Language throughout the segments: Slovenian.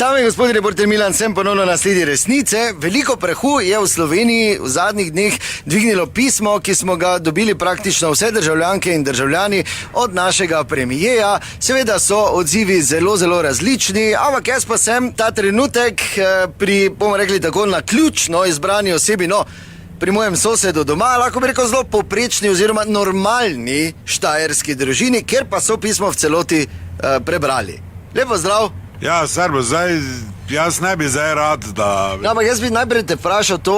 Dame in gospodje, reporter Milan, sem ponovno na sledi resnice. Veliko prahu je v Sloveniji v zadnjih dneh dvignilo pismo, ki smo ga dobili praktično vse državljanke in državljani od našega premijeja. Seveda so odzivi zelo, zelo različni, ampak jaz pa sem ta trenutek pri, bomo rekli tako, naključno izbrani osebi, no, pri mojem sosedu doma, lahko bi rekel zelo poprečni oziroma normalni štajerski družini, ker pa so pismo v celoti prebrali. Lepo zdrav. Ja, Serbo, zdaj, jaz ne bi zdaj rad, da... Ja, ampak jaz bi najprej te vprašal to,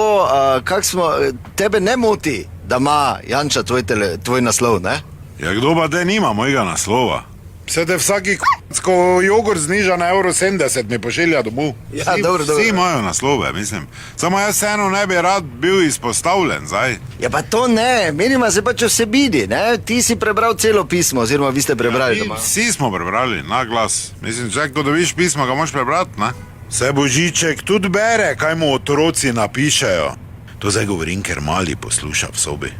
tebe ne moti, da ima Janša tvoj naslov, ne? Ja, kdo pa te nima mojega naslova? Se te vsaki ko jogurt zniža na €70, mi pošilja domov. Ja, dobro. Vsi imajo naslove, mislim. Samo jaz vseeno ne bi rad bil izpostavljen, zdaj. Ja, pa to ne, menima se pač vsebini, ne? Ti si prebral celo pismo, oziroma vi ste prebrali doma. Vsi smo prebrali, na glas. Mislim, če ko dobiš pismo, ga moš prebrati, ne? Se Božiček tudi bere, kaj mu otroci napišejo. To zdaj govorim, ker mali posluša v sobi.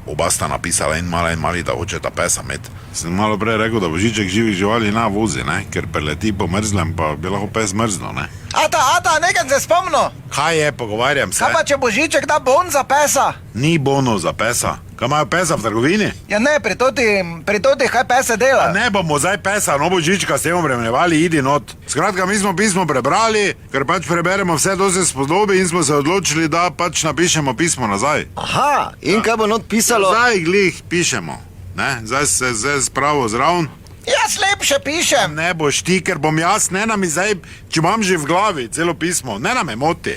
Oba sta napisala in mali, da hočeta pesa imeti. Sem malo prej rekel, da Božiček živih živali na vozi, ne? Ker preleti po mrzlem, pa bi lahko pes mrzlo, ne? Ata, nekaj se spomno. Kaj je, pogovarjam se. Kaj pa, če Božiček da bon za pesa? Ni bonov za pesa. Kaj imajo pesa v trgovini? Ja ne, pri toti kaj pese dela. Ne bomo zdaj pesa, no Božička s tem obremenjevali, idi not. Skratka, mi smo pismo prebrali, ker pač preberemo vse, to se spodobi in smo se odločili, da pač napišemo pismo nazaj. Aha, in kaj bo not pisalo? Zdaj glih pišemo, ne? Zdaj se spravo zraven. Jaz lepše pišem. Ne boš ti, ker bom jaz, ne nam zdaj, če imam že v glavi celo pismo, ne nam je moti.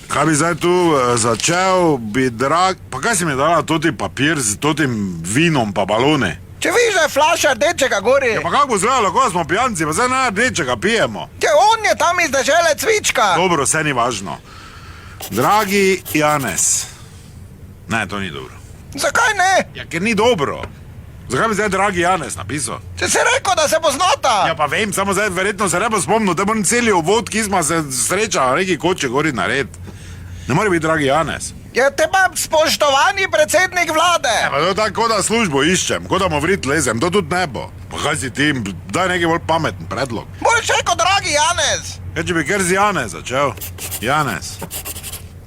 Kaj bi zdaj tu začel, bi drag... Pa kaj si mi dala toti papir z totim vinom pa balone? Če viš, da je flaša rdečega gori. Ja pa kako bo zgledalo, ko smo pijanci, pa zdaj naj rdečega pijemo. Če on je tam iz dežele Cvička. Dobro, vse ni važno. Dragi Janez. Ne, to ni dobro. Zakaj ne? Ja, ker ni dobro. Zakaj bi zdaj dragi Janez napisal? Če si rekel, da se poznata. Ja pa vem, samo zdaj verjetno se ne bo spomnil, da moram celi uvod, ki smo se srečali, neki koče gori nared. Ne more biti dragi Janez. Ja, te pa spoštovani predsednik vlade. Ja, pa to tako, da službo iščem, kot da mu vrit lezem, to tudi ne bo. Pa kaj si ti, daj neki bolj pameten predlog. Boš rekel, dragi Janez. Kaj če bi kar z Janez začel? Janez.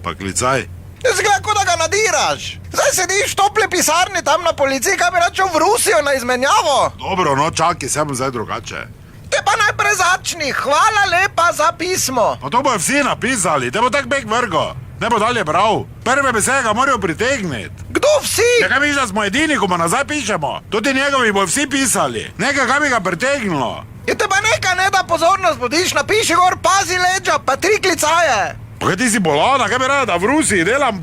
Pa klicaj. Jaz gleda, kot da ga nadiraš. Zdaj sediš v topli pisarni tam na policiji, kaj bi račel v Rusijo na izmenjavo. Dobro, no čakaj, se bom zdaj drugače. Te pa najprej začni, hvala lepa za pismo. Pa to bojo vsi napisali, te bo tak bek vrgo. Ne bo dalje bral. Prve besede ga morajo pritegniti. Kdo vsi? Ja, kaj miš, da smo edini, ko mu nazaj pišemo? Tudi njegovi bojo vsi pisali. Nekaj, kaj bi ga pritegnilo. Je te pa nekaj ne da pozornost bodiš, napiši gor, pazi leđa, pa 3 klicaje. Pa kaj ti si bolana, kaj bi rada, da v Rusiji delam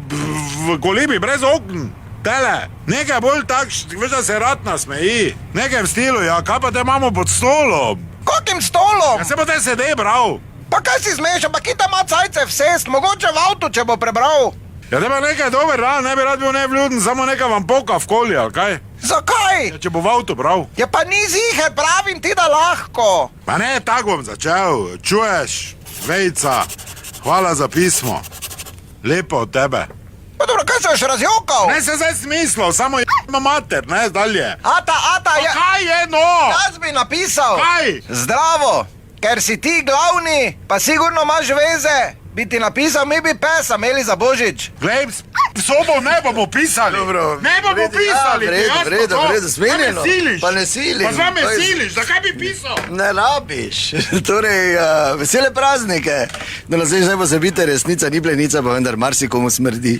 v kolibi brez okn? Tele, nekaj bolj takšnih, veš, da se rad nasmeji. Nekaj v stilu, ja, kaj pa te imamo pod stolom? Kakim stolom? Ja, se bo te sede bral. Pa kaj si zmešal, pa kita ima cajce vsest, mogoče v avtu, če bo prebral. Ja, te pa nekaj dober dan, ne bi rad bil nevljuden, samo nekaj vam poka v koli, ali kaj? Zakaj? Ja, če bo v avtu bral. Ja, pa ni ziher, pravim ti, da lahko. Pa ne, tako bom začel, čuješ, vejca, hvala za pismo. Lepo od tebe. Pa dobro, kaj se še razjokal? Ne se zdaj smislil, samo je***ma mater, ne, dalje. Ata, ja... Kaj je, no? Jaz bi napisal. Kaj? Zdravo, ker si ti glavni, pa sigurno imaš veze. Bi ti napisal, mi bi pesa imeli za Božič. Glej, v sobo ne bomo pisali. Dobro. Ne bomo pisali. Vredo, smenjeno. Pa ne siliš. Pa zdaj me siliš, zakaj bi pisal? Ne rabiš. Torej, vesele praznike. Da nas zdaj ne pozabite, resnica ni plenica, pa vendar marsikomu smrdi.